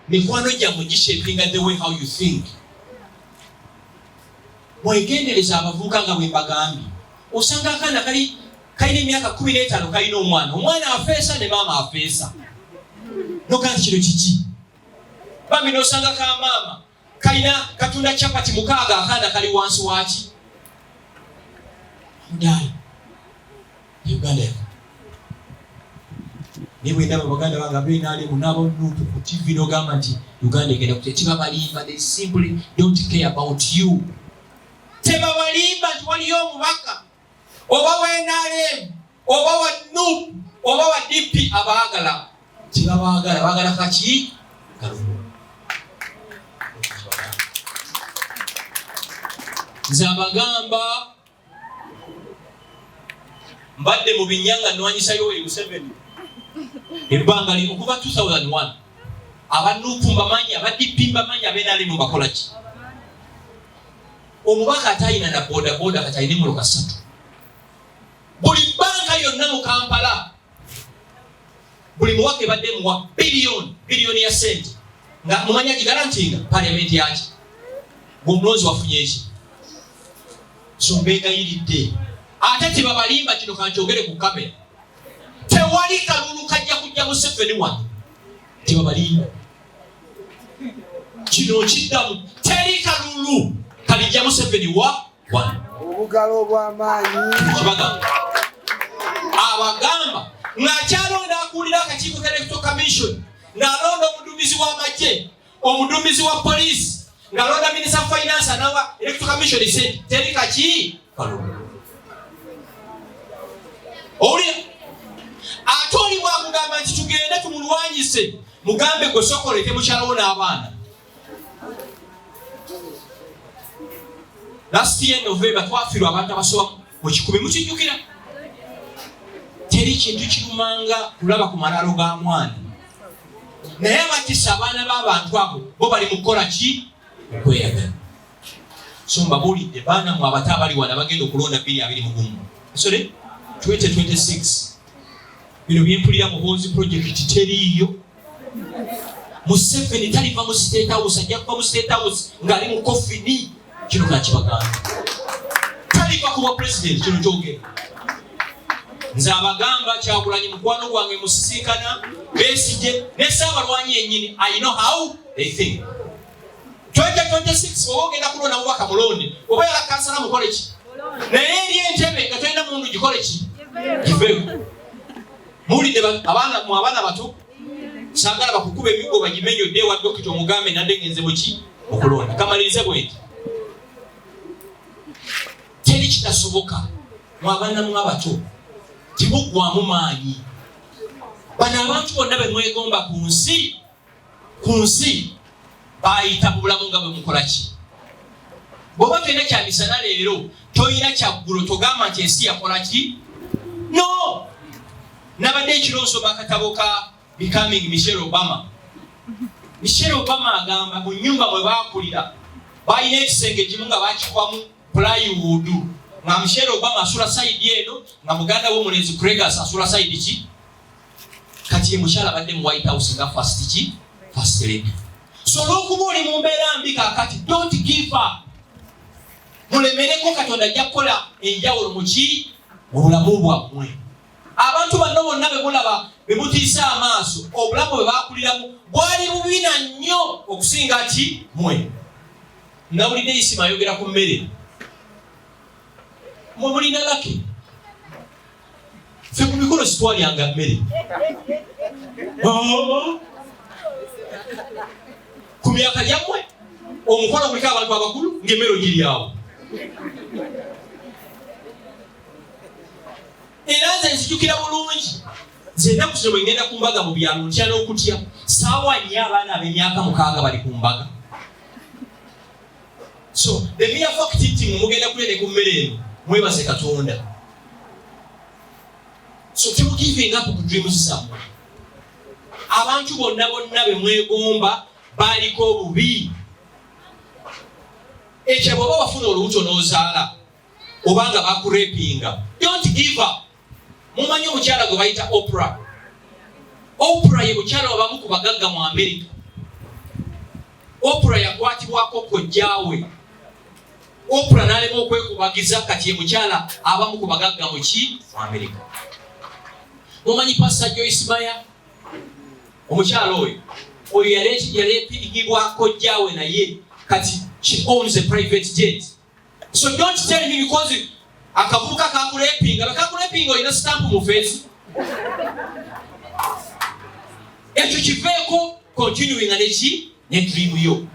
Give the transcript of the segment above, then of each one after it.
mikwano gya mugishapinga the way how you think. Mwegendereza abavubuka nga bwe mbagambye. Osanga akaana kalina emyaka 15 kalina omwana afeesa ne maama afeesa. Nokanti kino kiki? Bambi nosanga ka maama kalina katunda chapati mukaaga akaana kali wansi waki. Mudala. Uganda. Niwe ndaba baganda banga bina ali munabo nutu ku TV no gamba nti Uganda egenda kutekiba balimba, they simply don't care about you. Teba balimba nti waliyo omubaka oba wenale oba wa NUP oba wa DP abaagala tiba baagala kaki kalulu. Nzabagamba mbadde mu binyanga nwanyisa Yoweri Museveni ebbanga li okuva 2001 abanupu mbamanyi abadippi mbamanyi abenali mu bakola ki omubaka atayina na boda katayina muloka 3 buli banka yonna mu Kampala buli muwake badde mu billion ya sente nga mumanya gigarantinga parliament yaki gumulozi wafunye ki sombega yidde ate tibabalimba kino kankyogere ku kamera tewali kalulu kajja kujja Museveni wano tibabalimba kino kiddamu teri kalulu kalijja Museveni wano obugalo obw'amaanyi kibagamba abagamba ng'akyalonda akulira akakiiko ka Electoral Commission ng'alonda omuduumizi w'amagye omuduumizi wa poliisi ng'alonda Minister of Finance anawa Electoral Commission ise teri kaki kalulu owulira atoli bwakugamba nti tugende tumulwanyise mugambe gwe sokolete mukyalawo n'abaana. Last year November twafirwa abantu abasoba mu 10 mukijjukira. Teri kintu kirumanga kulaba ku malalo ga mwana. Naye abatisa abaana b'abantu abo bo bali mukola ki okweyagala. So mbabulidde baana mu abata abali wana bagenda okulonda 2020. Sorry 2026 bino byempulira muhoozi project teriyo. Museveni taliva mu State House ajja kuva mu State House ngali mu coffin kino kakibagamba taliva kuba president kino kyogera. Nze abagamba Kyagulanyi mukwano gwange musisinkana Besigye ne Saabalwanyi yennyini I know how they think. 2026 ogenda kulonda mubaka mulonde oba yala kansala mukole ki naye eri entebe nga tolina mundu gikole ki giveyo. Mulidde abaana bato sagala bakukuba emigo bagimenyodde wa Dokita Mugambe nadde ngenze muki okulonda kamalirize bwenti teri kitasoboka mu abaana mu abato tibugwamu maanyi. Bano abantu bonna be mwegomba ku nsi bayita mu bulamu nga bwe mukola ki. Bw'oba tolina kya misana leero toyina kyaggulo togamba nti ensi yakola ki. No nabadde ekirooso bakatabo ka Becoming Michelle Obama. Michelle Obama agamba mu nnyumba mwe baakulira balina ekisenge kimu nga bakikwamu plywood nga Michelle Obama asula side eno nga muganda w'omulenzi Kregas asula side ki kati ye mukyala badde mu White House nga first lady. So lw'okuba oli mu mbeera mbi kaakati don't give up. Mulemereko Katonda ajja kukola enjawulo mu ki mu bulamu bwammwe. Abantu bano bonna be mulaba be mutiisa amaaso obulamu bwe baakuliramu bwali bubina nnyo okusinga ki mwe. Nawulidde Isima ayogera ku mmere mwe mulina lake ffe ku mikolo sitwalyanga mmere ku myaka gyammwe omukolo guliko abantu abakulu ng'emmere ogiri awo. Era nze nzijukira bulungi nze ennaku zino bwe ngenda ku mbaga mu byalo ntya n'okutya saawa nnyo abaana ab'emyaka 6 bali ku mbaga. So the mere fact nti mugenda kulere ku mmere eno mwebaze Katonda. So keep giving up ku dreams zammwe. Abantu bonna be mwegomba baliko obubi. Ekyo bw'oba bafuna olubuto n'ozaala obanga bakurepinga don't give up. Mumanyi omukyala gwe bayita Oprah ye mukyala wabamu ku bagagga mu America. Oprah yakwatibwako kojjaawe. Oprah n'alema okwekubagiza kati ye mukyala abamu ku bagagga mu Amerika. Mumanyi Pastor Joyce Meyer? Omukyala oyo yaleepingibwa kojjaawe naye kati she owns a private jet. So don't tell me because akavubuka kakulepinga olina stamp mu face. Ekyo kiveeko continuing ne dream yo.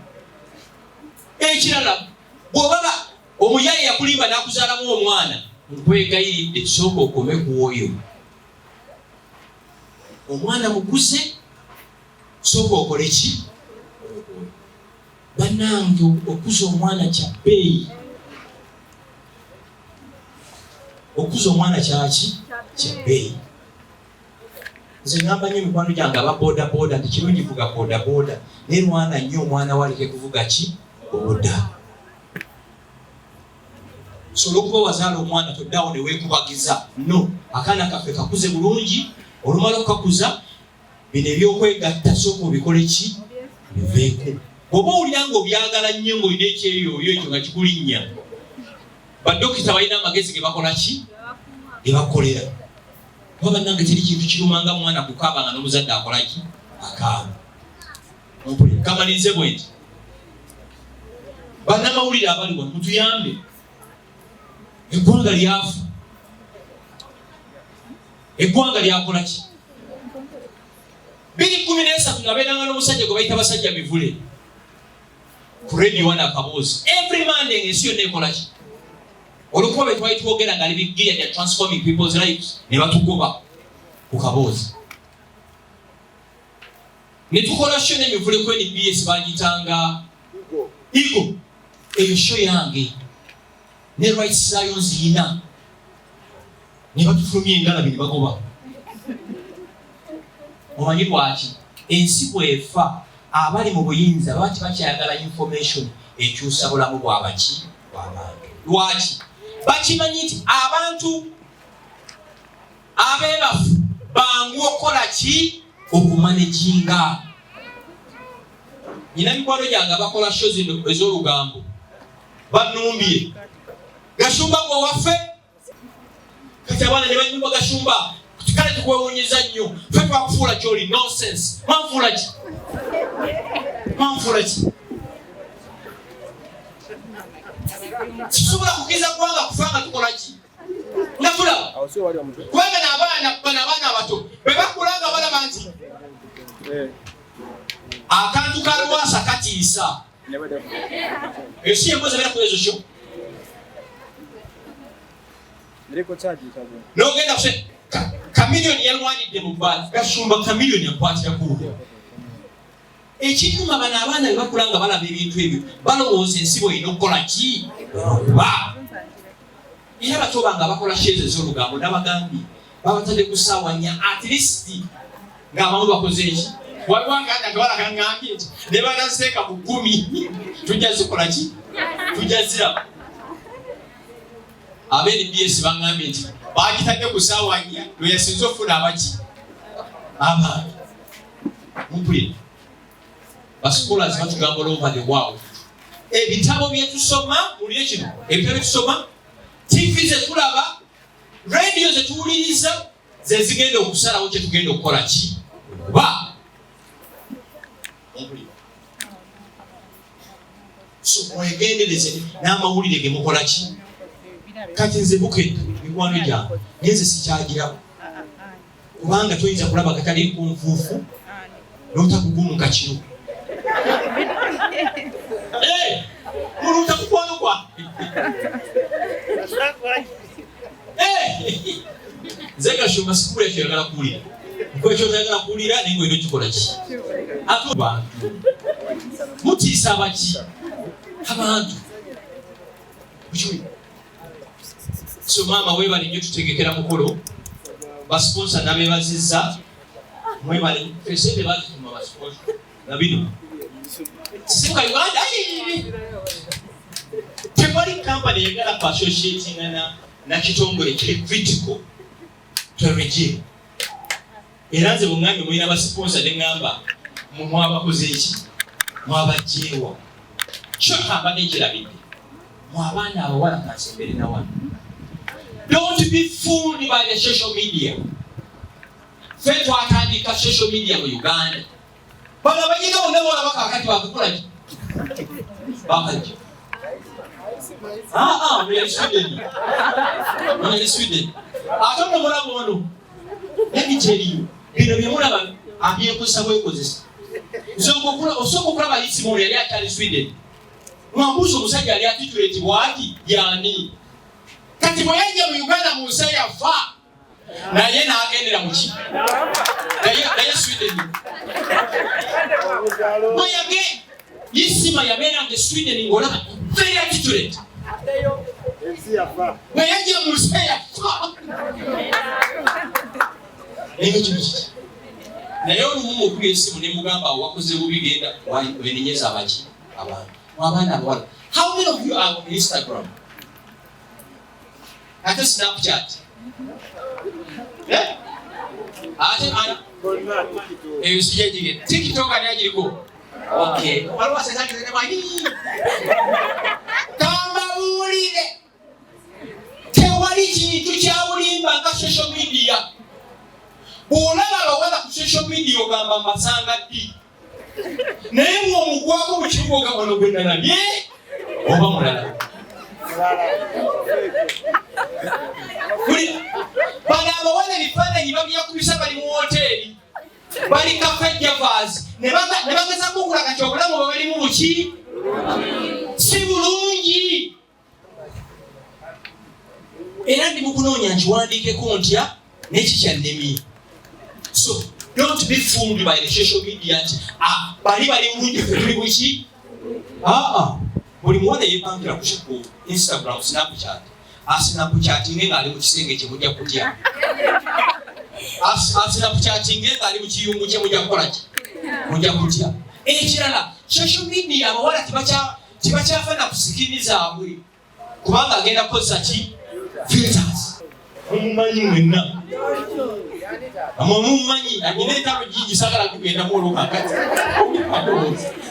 Ekirala bw'obaba omuyaye yakulimba n'akuzaalamu omwana nkwegayiridde sooka okome ku oyo. Omwana mukuze sooka okole ki? Bannange okuza omwana kya bbeeyi. Okuza omwana kyaki? Kya bbeeyi. Nze ngamba nnyo mikwano gyange aba boda nti kirungi vuga boda naye lwana nnyo omwana waleke kuvuga ki? Boda. Sobola okuba wazaala omwana toddawo ne weekubagiza. No, akaana kaffe kakuze bulungi, olumala okukakuza bino ebyokwegatta sooka obikole ki? Biveeko. Bw'oba owulira ng'obyagala nnyo ng'olina ekyeyooyo ekyo nga kikulinnya, baddokita balina amagezi ge bakola ki? Ge bakolera. Kuba bannange teri kintu kirumanga mwana kukaaba nga n'omuzadde akola ki? Akaaba. Kamalirize bwe nti bannamawulire abali wano mutuyambe. Eggwanga lyafa. Eggwanga lyakola ki? 2013 nabeeranga n'omusajja gwe bayita basajja bivule ku Radio 1 akaboozi. Every Monday ensi yonna ekola ki? Olwokuba bwe twali twogera nga big gear ya transforming people's lives ne batugoba ku kaboozi. Ne tukola show n'emivule ku NBS bagitanga Ego. Eyo show yange ne rights zaayo nziyina ne batufulumya engalabi ne bagoba. Omanyi lwaki? Ensi bw'efa abali mu buyinza bati bakyayagala information ekyusa bulamu bw'abaki bw'abantu. Lwaki? Bakimanyi nti abantu abeebafu bangu okola ki? Okumanaginga. Nyina mikwano gyange abakola show zino ez'olugambo bannumbye. Gashumba gwe waffe kati abaana ne banyumba Gashumba kale tukwewuunyiza nnyo ffe twakufuula kyoli nonsense. Manfuula ki? Manfuula ki? Tusobola kukiza kubanga kufa nga tukola ki? Nafula kubanga n'abaana abato bwe bakulanga balaba nti akantu ka Lwasa katiisa. Ensi empoza beera kuezo kyo n'ogenda kuse kamiliyoni yalwanidde mu bbaala. Gashumba kamiliyoni yakwatira kuulya. Ekinyuma bano abaana bwe bakulanga balaba ebintu ebyo balowooza ensi bw'erina okukola ki? Okuba. Era batoba nga bakola sheze ez'olugambo n'abagambye babatadde ku ssaawa 4 at least ng'abamu bakoze eki? Waliwo nga balagangambye nti ne banaziteeka ku 10 tujja zikola ki? Tujja ziraba. Aba-NBS bangambye nti bagitadde ku ssaawa 4 lwe yasinze okufuna abaki? Abantu. Mumpulire. Bascholars batugamba all over the world. Ebitabo bye tusoma, mulire kino, ebitabo bye tusoma, TV ze tulaba, radio ze tuwuliriza, ze zigenda okusalawo kye tugenda okukola ki? Ba. Mumpulire. So mwegendereze n'amawulire ge mukola ki? Kati nze bukedde mikwano gyange nyenze sikyagirawo kubanga toyinza kulaba katali ku nfuufu n'otakugumuka kiro. Mulunta kukwano kwa nze Gashumba sikubula ekyoyagala kuwulira kwekyo toyagala kuwulira naye ng'olina okikola ki? Ate bantu mutiisa abaki? Abantu. So maama weebale nnyo tutegekera mukolo. Basponsa nabeebazizza. Mwebale fesente bazituma basponsa. Na bino. Sisimuka Uganda. Tewali kampani eyagala ku associatinga na kitongole kiri critical to a regime. Era nze bwe ngambye mulina basponsa ne ngamba mumwe abakoze eki? mwabajeewo kyokamba nekirabidde mwabaana abawala kansembere na wano. Don't be fooled by the social media. Fe twatandika social media mu Uganda bano bajiga onebola bakakati bakukola ki bakajja muri Sweden atono mulabo ono ebijeriyo bino byemulaba abyekosa bwekozesa osoko bayisi mu yali atali Sweden mwambuzo omusajja ali atituleti bwaki yani kati bweyajja mu Uganda mu nsi yafa naye n'agendera muki naye Sweden mweyage yisima yabeera nge Sweden ng'olaba very attitude mweyajja mu nsi yafa naye olumu okuli esimu ne mugamba wakoze bubi genda wenenyeza abaki abantu mwabaana abawala. How many of you are on Instagram? Ate Snapchat? Ate ana sijajige TikTok ani ajiriko. Okay. Walwa sasaki zene mani. Kamba ulile. Tewali kintu kya bulimba nga social media. Olaba abawala ku social media ogamba masanga ddi. Naye mwomugwako mu kibuga ogamba gwenda nabye oba mulala. Bano abawala ebifaananyi babyakubisa bali mu hoteri bali cafe javas ne bagezako okulaga nti obulamu bwe balimu buki si bulungi. Era ndi mukunoonya nkiwandiikeko ntya n'ekikyannemye. So don't be fooled by the social media. Bali bulungi ffe tuli buki. Buli muwala yeepangira ku Instagram, Snapchat. Snapchatting ng'ali mu kisenge kye mujja kutya. Snapchatting ng'ali mu kiyungu kye mujja kukola ki? Mujja kutya. Ekirala, social media abawala tibakyafana ku sikini zaabwe. Kubanga agenda kukozesa ki? Filters. Mumumanyi mwenna. Mumumanyi, agenda entalo jingi sagala kugenda mu olukakati.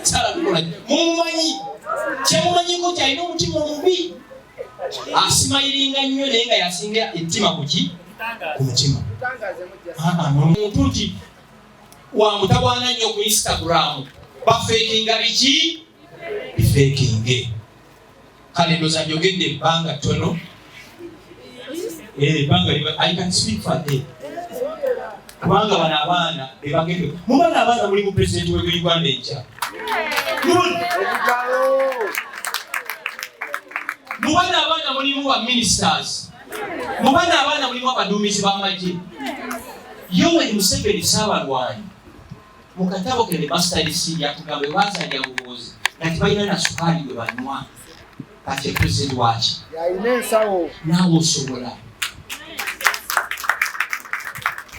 Sala kukola ki? Mumumanyi. Kyemumanyiko kyalina omutima omubi. Asimayiringa nnyo naye nga yasinga ettima kuki? Ku mutima. Omuntu nti wamutawaana nnyo ku Instagram bafeekinga biki? Bifeekinge. Kale ndooza njogedde ebbanga ttono. I can speak for them. Kubanga bano abaana bebagende. Mu bano abaana mulimu pulezidenti w'Uganda enkya. Mu bano abaana mulimu ba ministers. Mu bano abaana mulimu abaduumizi b'amagye. Yoweri Museveni Ssaabalwanyi mu katabo ke ne Master's yatugamba baazaalya bubuuzi nti balina na sukaali bwe banywa kati pulezidenti waki yalina ensawo naawe osobola.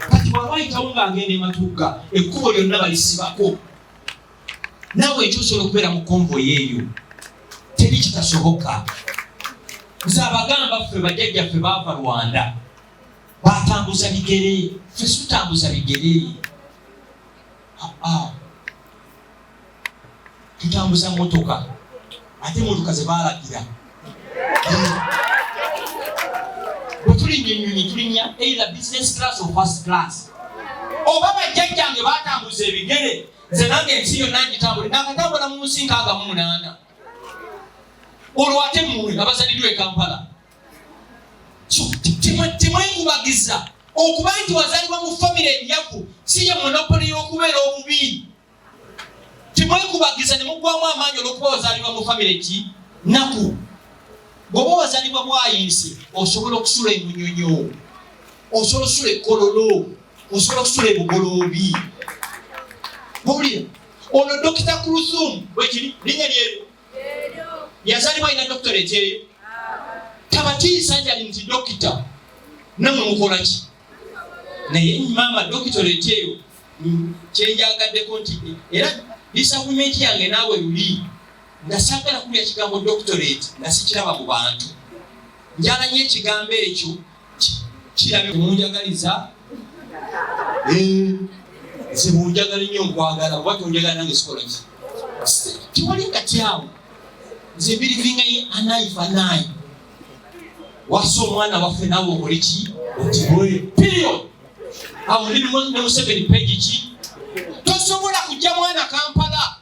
Kati bw'aba ayitawo ng'agenda ematugga ekkubo lyonna balisibako naawe ekyo osobola okubeera mu konvoyi eyo teri kitasoboka. Nze abagamba ffe bajjajjaffe baava Rwanda batambuza bigere, ffe tutambuza bigere. Tutambuza motoka ate motoka ze baalagira. Bwe tulinnya ennyonyi tulinnya either business class or first class. Oba bajjajjange batambuza ebigere nze nange ensi yonna ngitambule nakatambula mu nsi 68. Olwo ate mmwe abazaliddwa e Kampala temwengubagiza okuba nti wazalibwa mu famire enyaku si ye monopoli y'okubeera obubi. Temwengubagiza ne muggwamu amaanyi olw'okuba wazalibwa mu famire ki naku. Bw'oba wazalibwa bwayinsi osobola okusula emunyonyo, osobola okusula ekkololo, osobola okusula ebugoloobi. Bw'owulira ono Dr. Kulthum bwekiri linnya lyeru yazalibwa alina doctorate eyo. Tabatiisa njali nti dokita namwe mukola ki? Naye maama doctorate eyo kyenjagaddeko nti era disagreement yange naawe luli nga saagala kulya kigambo doctorate nga sikiraba mu bantu. Njala nnyo ekigambo ekyo kirabe munjagaliza. Nze munjagala nnyo nkwagala oba tonjagala nange sikola ki? tiwali katyawo nze birivinga anaifanai wasa omwana waffe nawe okoleki otibwe period awo ndi ne mu 7 page ki tosobola kujja mwana Kampala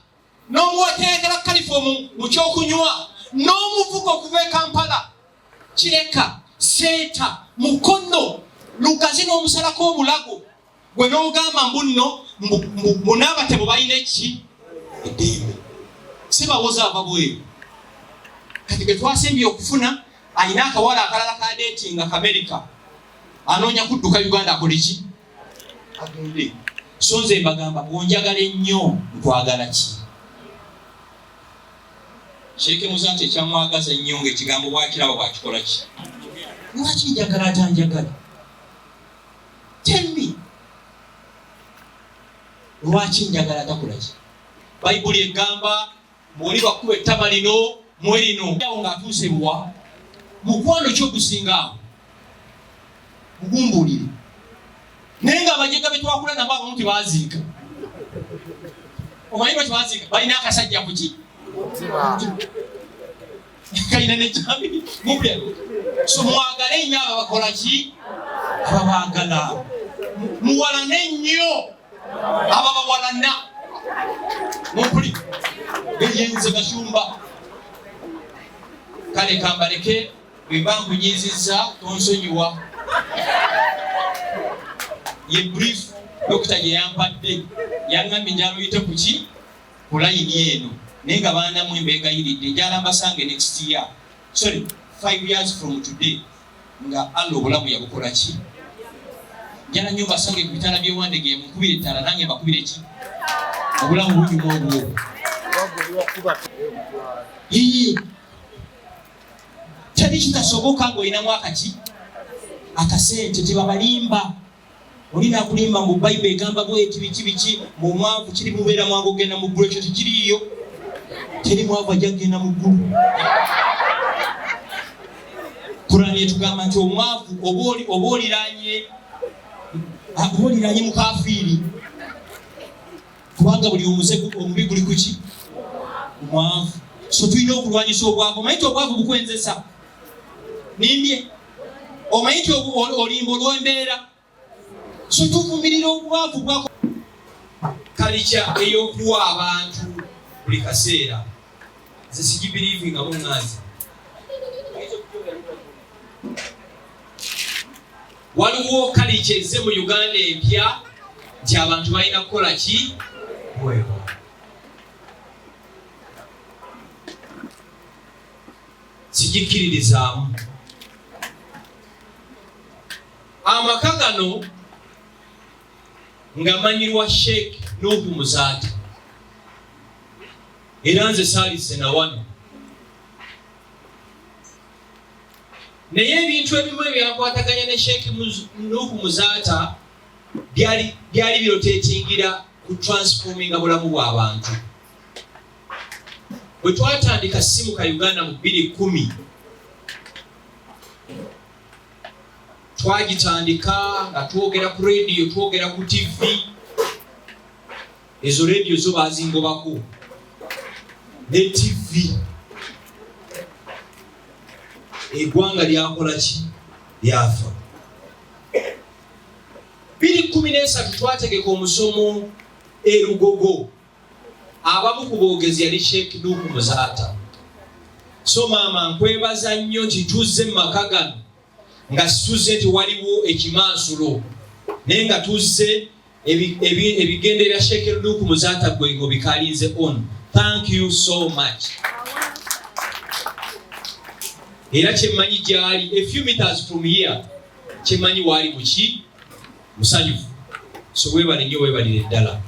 n'omuwateekera kalifomu mu kyokunywa n'omuvuga okuva e Kampala kireka seeta mukono lugazi n'omusalako obulago gwe n'ogamba mbunno munaabatebo balina eki eddembe sibawoza ava bweru kati ge twasembye okufuna alina akawala akalala ka dating America anoonya kudduka Uganda akole ki agende so nze mbagamba bwonjagala ennyo nkwagala ki Sheikh Musa nti ekyamwagaza ennyo ng'ekigambo bwakiraba bwakikola ki lwaki njagala atanjagala tell me lwaki njagala takola ki Bayibuli egamba mwoli bakuba ettama lino mwelino awo ng'atuuse bwa mukwano ky'ogusinga mugumbulire naye ng'abajega be twakula nabo abamu tebaziika omanyi lwaki baziika balina akasajja ku ki kalina nekyabiri mubya so mwagale nnyo abo bakola ki ababaagala muwalane nnyo ababawalana mumpuli eyenze gashumba kale kambaleke bwemba nkunyizizza tonsonyiwa ye brief dokita gye yampadde yaŋŋambye njaaluyite ku ki ku layini eno naye nga baanamu embeegayiridde njala mbasange next year 5 years from today nga alla obulamu yabukola ki njala nnyo mbasange ku bitala byewandege mukubire ettala nange mbakubire ki obulamu bunyuma obwo teri kitasoboka ng'olinamu akaki akasente tebabalimba olina akulimba mu Bayibuli egamba bweti biki mu mwavu kiri mubeera mwangu ogenda mu ggulu ekyo tekiriiyo teri mwavu ajja kugenda mu ggulu Kurani etugamba nti omwavu oba oliranye mukafiiri kubanga buli omubi guli kuki omwavu so tulina okulwanyisa obwavu omanyi ti obwavu bukwenzesa nimbye omanyi ti olimba olw'embeera so tuvumirira obwavu bwako kalica ey'okuwa abantu buli kaseera nze sigibiriivi nga muŋŋazi waliwo kalica ezze mu Uganda empya nti abantu balina kukola ki bwebwa sigikiririzaamu amaka gano nga manyirwa Sheikh Nuhu Muzaata era nze saalise na wano naye ebintu ebimu ebyakwataganya ne Sheikh Nuhu Muzaata byali biroteetingira ku transforminga bulamu bw'abantu bwe twatandika simu ka Uganda mu 2010 twagitandika nga twogera ku radio twogera ku TV ezo radio zo bazingobako ne TV eggwanga lyakola ki lyafa 2013 twategeka omusomo erugogo abamu ku boogezi yali Sheikh Nuhu Muzaata so maama nkwebaza nnyo nti tuzze mu maka gano nga situzze nti waliwo ekimansulo naye nga tuzze ebigende bya Sheikh Nuhu Muzaata gwe ngo bikalinze on. Thank you so much. Era kyemmanyi gyali a few meters from here kyemmanyi waali muki musanyufu so weebale nnyo weebalire ddala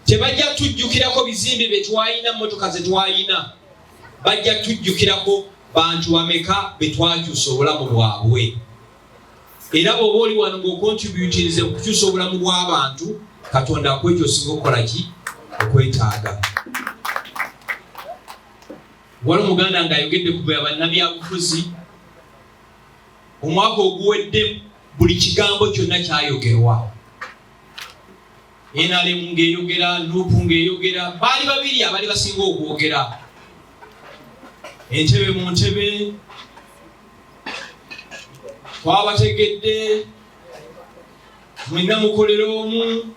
tebajja tujjukirako bizimbe bye twalina mmotoka ze twalina bajja tujjukirako bantu bameka be twakyusa obulamu bwabwe era bw'oba oli wano ng'okontributinze okukyusa obulamu bw'abantu Katonda akwekyo osinga okukola ki okwetaaga wali Muganda ng'ayogedde ku bannabyabufuzi omwaka oguwedde buli kigambo kyonna kyayogerwa enale ngeyogera nupu ngeyogera bali babiri abali basinga okwogera entebe mu ntebe twabategedde mwenna mukolera omu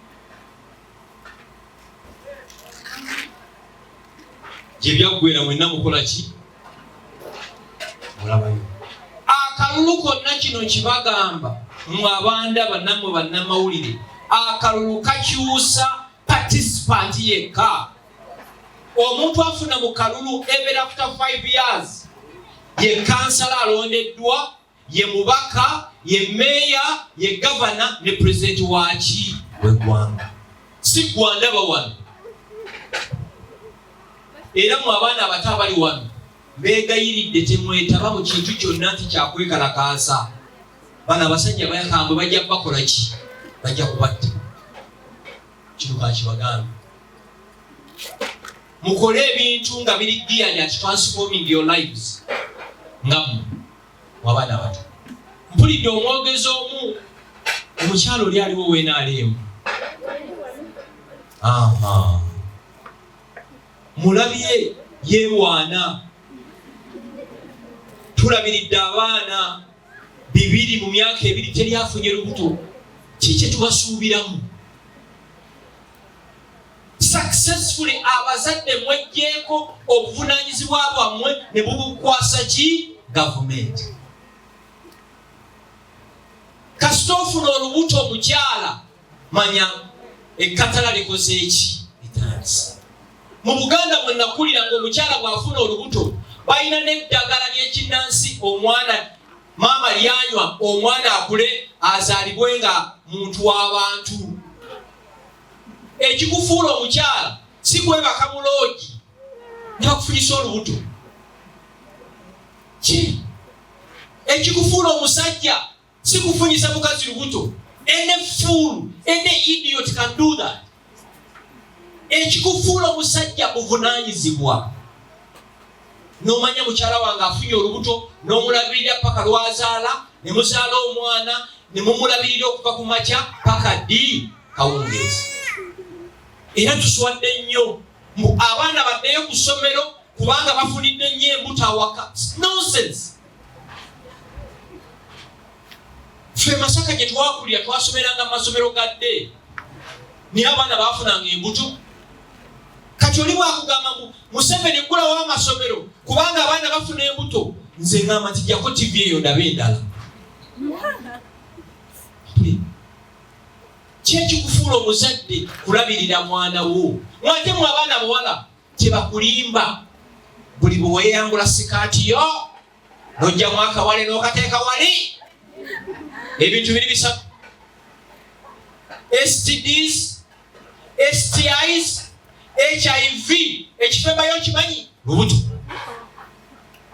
gye byaggwera mwenna mukola ki mulabayo akalulu konna kino kibagamba mmwe abanda bannammwe bannamawulire akalulu kakyusa participant yekka omuntu afuna mu kalulu even after 5 years ye kansala alondeddwa ye mubaka ye meya ye governor ne president waki w'eggwanga si gwandaba wano era mu abaana abato abali wano beegayiridde temwetaba mu kintu kyonna nti kyakwekalakaasa bano abasajja bayakambwe bajja bakola ki bajja kubatta kino kakibagambe mukole ebintu nga biri geared at transforming your lives ngamu wabana bato mpulidde omwogezi omu omukyalo oli aliwo weenaaleemu mulabye yeewaana tulabiridde abaana 2 mu myaka 2 teryafunye lubuto kiki tubasuubiramu successfully abazadde mwejjeeko obuvunaanyizibwa bwammwe ne bubukwasa ki gavumenti kasita ofuna olubuto omukyala manya ekkatala likoze eki litandise mu Buganda mwe nakulira ng'omukyala bw'afuna olubuto balina n'eddagala ly'ekinnansi omwana maama lyanywa omwana akule azaalibwe nga muntu w'abantu ekikufuula omukyala si kwebaka mu loogi ne bakufunisa olubuto ki ekikufuula omusajja si kufunyisa mukazi lubuto any fool any idiot can do that ekikufuula omusajja buvunaanyizibwa n'omanya mukyala wange afunye olubuto n'omulabirira paka lwazaala ne muzaala omwana ne mumulabirira okuva ku makya paka ddi kawungeezi era tuswadde nnyo abaana baddeyo ku ssomero kubanga bafunidde nnyo embuto awaka nonsense ffe Masaka gye twakulira twasomeranga mu masomero gadde naye abaana baafunanga embuto kati oli bwakugamba Museveni eggulawo amasomero kubanga abaana bafuna embuto nze ngamba nti jjako TV eyo ndabe endala kyekikufuula omuzadde kulabirira mwana wo mwate mu abaana bawala kyebakulimba buli bwe weeyambula sikaati yo n'ojjamu akawale n'okateeka wali ebintu biri bisatu STDs STIs HIV ekifembayo kimanyi lubuto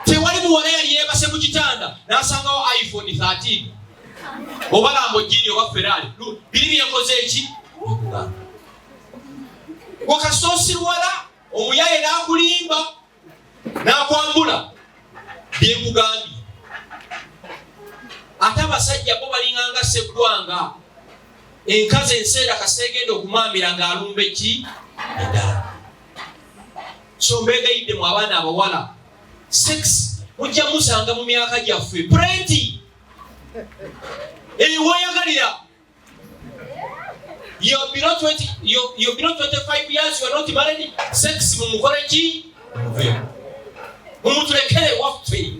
tewali muwala yali yeebase mu kitanda n'asangawo iPhone 13 oba Lamborghini oba Ferrari biri byekoze eki wakasosirwala omuyaye n'akulimba n'akwambula byekugambye ate abasajja bo balinganga Sseggwanga enkazi enseera kasegenda okumambira ng'alumba eki eddala so mbegayidde mu abaana abawala sex mujja musanga mu myaka gyaffe plenty weyagalira you're below 25 years, you are not married. Sex mumukoreki mumutulekere waffe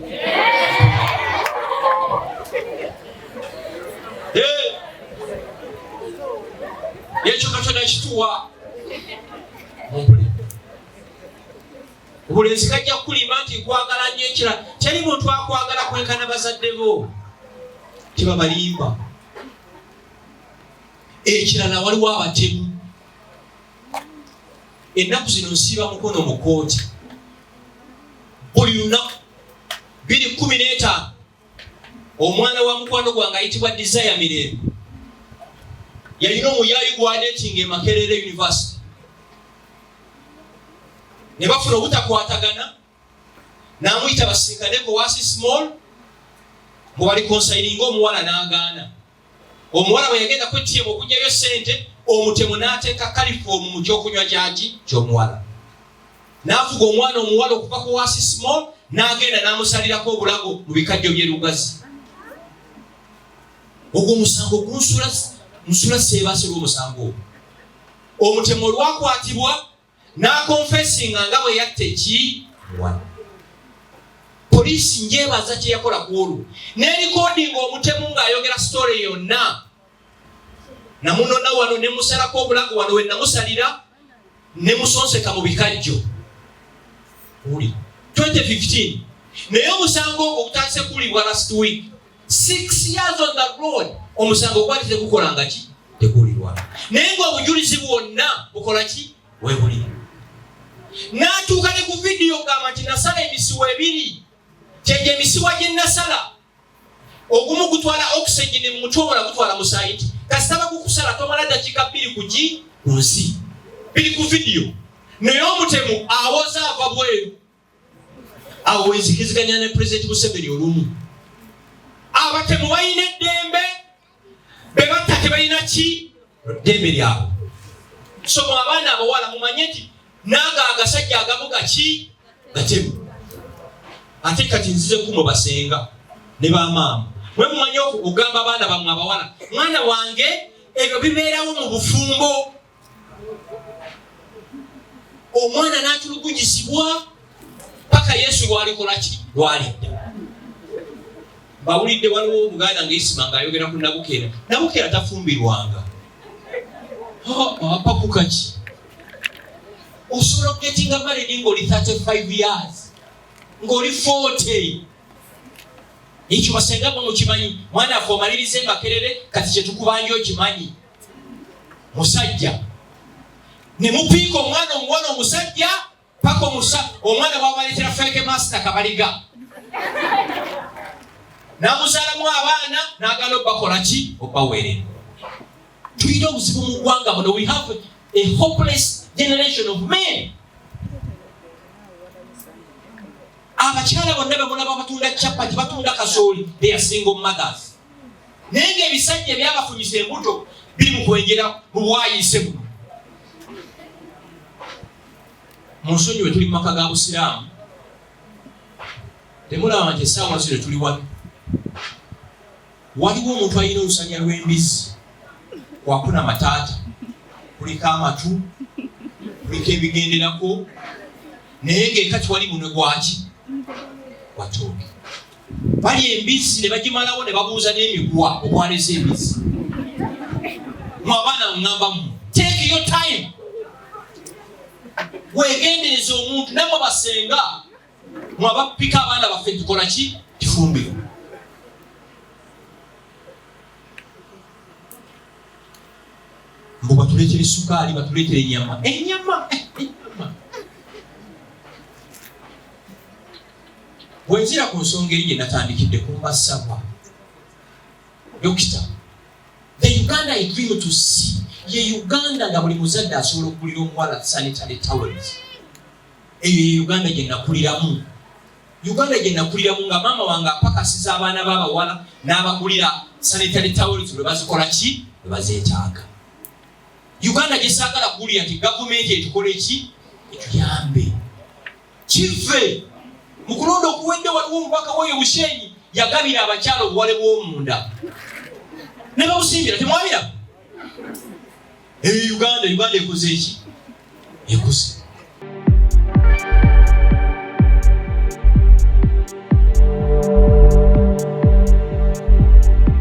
yekyo Katonda kituwa obulenzi kajja kukulima nti nkwagala nnyo ekira teri muntu akwagala kwenkana bazadde bo tebabalimba ekirala waliwo abatemu ennaku zino nsiiba mukono mu kooti buli lunaku 2:15 omwana wa mukwano gwange ayitibwa Desire Mirembe yalina omuyaayi gw'adeetinga e Makerere University ne bafuna obutakwatagana n'amuyita basinkaneko wasi small ngo bali konsayiringa omuwala n'agaana omuwala bwe yagenda kwettiema okugyayo ssente omutemu n'ateeka kalifomu mu kyokunywa kyaki ky'omuwala n'afuga omwana omuwala okuva ku waasi small n'agenda n'amusalirako obulago mu bikajjo by'erugazi. ogwo omusango gunsula seebase lw'omusango ogwo. omutemu olwakwatibwa n'akonfesinga nga bwe yatta muwala. Poliisi njebaza kye yakola ku olwo n'erikodinga omutemu ng'ayogera story yonna. Namunona wano ne musalako obulago wano we namusalira ne musonseka mu bikajjo. 2015 naye omusango ogwo gutandise kuwulibwa last week. 6 years on the road omusango gwali tegukolanga ki tekuwulirwa. Naye ng'obujulizi bwonna bukola ki weebulira. N'atuuka ne ku vidiyo gamba nti nasala emisiwa ebiri. Kyegyo emisiwa gye nasala ogumu gutwala oxygen mu mutwe omulala gutwala mu sayiti. Kasitaba kukusala tomala dakiika 2 ku nsi. Biri ku vidiyo. Naye omutemu awoza ava bweru. Awo wenzikiziganya ne President Museveni olumu. Abatemu balina eddembe be batta tebalina ki ddembe lyabwe. So mu abaana abawala mumanye nti naga agasajja agamu gaki gatemu. Ate kati nzize kumo basenga ne bamaama. Mwe mumanyi okugamba abaana bamwe abawala mwana wange ebyo bibeerawo mu bufumbo. Omwana n'atulugunyizibwa paka Yesu lwalikola ki lwalidda. Bawulidde waliwo Omuganda ng'Isima ng'ayogera ku Nabukeera. Nabukeera tafumbirwanga. Apakuka ki? Osobola okugetinga married ng'oli 35 years. Ng'oli 40. Ekyo basenga mwe mukimanyi. Mwana afe omalirize Makerere kati kye tukubanja okimanyi. Musajja. Ne mupiika omwana omuwala omusajja paka omwana bw'abaleetera feke master kabaliga. N'amuzaalamu abaana n'agala obbakola ki obbaweerera. Tulina obuzibu mu ggwanga buno. We have a hopeless generation of men. Abakyala bonna be mulaba batunda chapati batunda kasooli they are single mothers. Naye ng'ebisajja ebyabafunyisa embuto biri mu kwenjera mu bwayiise buno. Mu nsonyi we tuli mu maka ga Busiraamu temulaba nti essaawa zino tuli wano. Waliwo omuntu alina olusanya lw'embizzi wakuna mataata kuliko amatu kuliko ebigenderako naye ng'ekati wali munwe gwaki watooke. Bali embizzi ne bagimalawo ne babuuza n'emigwa okwaleza embizzi. Mu abaana ŋŋambamu take your time. Weegendereza omuntu namwe basenga mwe abapika abaana baffe tukola ki kifumbiro. Mbu batuleetere sukaali batuleetere ennyama. Ennyama. Bwenzira ku nsonga eri gye natandikidde kumbasabwa. Dokita, the Uganda I dream to see. Ye Uganda nga buli muzadde asobola okugulira omuwala sanitary towels. Eyo ye Uganda gye nakuliramu. Uganda gye nakuliramu nga maama wange apakasiza abaana b'abawala n'abagulira sanitary towels lwe bazikola ki lwe bazeetaaga. Uganda gye saagala kuwulira nti gavumenti etukole ki etuyambe. Kive mu kulonda okuwedde waliwo omubaka w'oyo Bushenyi yagabira abakyala obuwale bw'omunda. Ne babusimbira temwabira. Uganda ekoze ki? Ekoze.